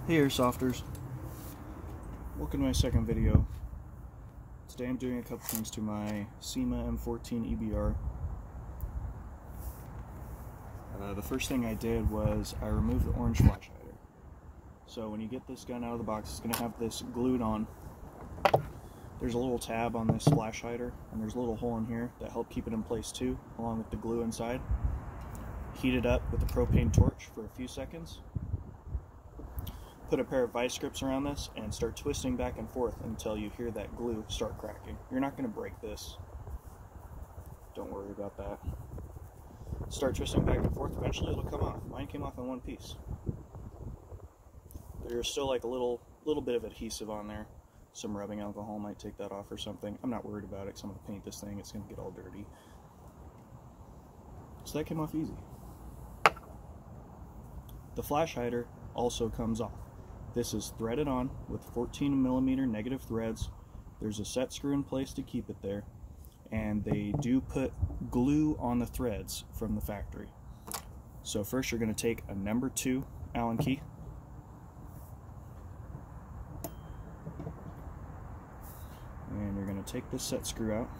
Hey Airsofters, welcome to my second video. Today I'm doing a couple things to my CYMA M14 EBR. The first thing I did was I removed the orange flash hider. So when you get this gun out of the box, it's going to have this glued on. There's a little tab on this flash hider, and there's a little hole in here that help keep it in place too, along with the glue inside. Heat it up with a propane torch for a few seconds. Put a pair of vice grips around this and start twisting back and forth until you hear that glue start cracking. You're not going to break this. Don't worry about that. Start twisting back and forth. Eventually it'll come off. Mine came off in one piece. There's still like a little bit of adhesive on there. Some rubbing alcohol might take that off or something. I'm not worried about it because I'm going to paint this thing. It's going to get all dirty. So that came off easy. The flash hider also comes off. This is threaded on with 14mm negative threads. There's a set screw in place to keep it there, and they do put glue on the threads from the factory. So first you're going to take a number 2 Allen key, and you're going to take this set screw out.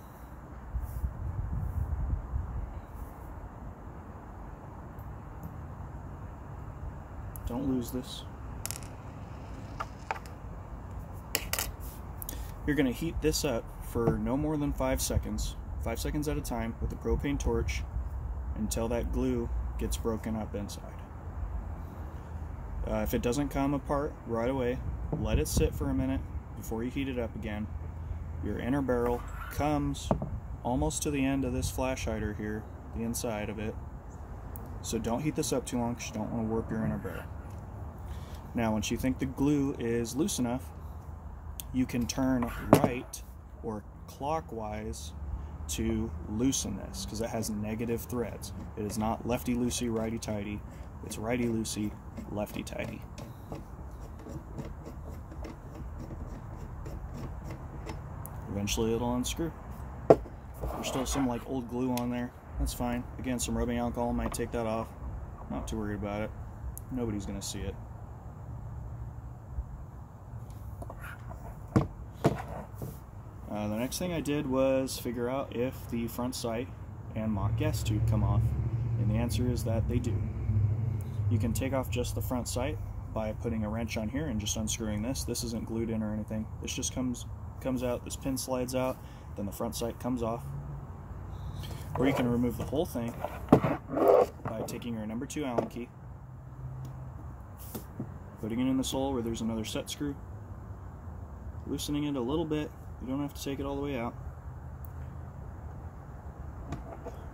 Don't lose this. You're going to heat this up for no more than 5 seconds, 5 seconds at a time with a propane torch until that glue gets broken up inside. If it doesn't come apart right away, let it sit for a minute before you heat it up again. Your inner barrel comes almost to the end of this flash hider here, the inside of it. So don't heat this up too long because you don't want to warp your inner barrel. Now once you think the glue is loose enough, you can turn right or clockwise to loosen this because it has negative threads. It is not lefty-loosey, righty-tighty. It's righty-loosey, lefty-tighty. Eventually it'll unscrew. There's still some like old glue on there. That's fine. Again, some rubbing alcohol might take that off. Not too worried about it. Nobody's gonna see it. The next thing I did was figure out if the front sight and mock gas tube come off, and the answer is that they do. You can take off just the front sight by putting a wrench on here and just unscrewing this. This isn't glued in or anything. This just comes out, this pin slides out, then the front sight comes off. Or you can remove the whole thing by taking your number 2 Allen key, putting it in this hole where there's another set screw, loosening it a little bit. You don't have to take it all the way out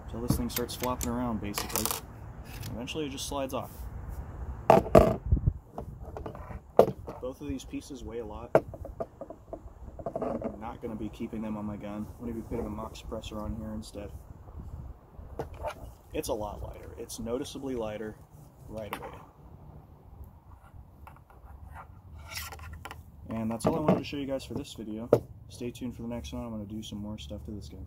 until this thing starts flopping around, basically. Eventually it just slides off. Both of these pieces weigh a lot. I'm not going to be keeping them on my gun. I'm going to be putting a mock suppressor on here instead. It's a lot lighter. It's noticeably lighter right away. And that's all I wanted to show you guys for this video. Stay tuned for the next one. I'm going to do some more stuff to this gun.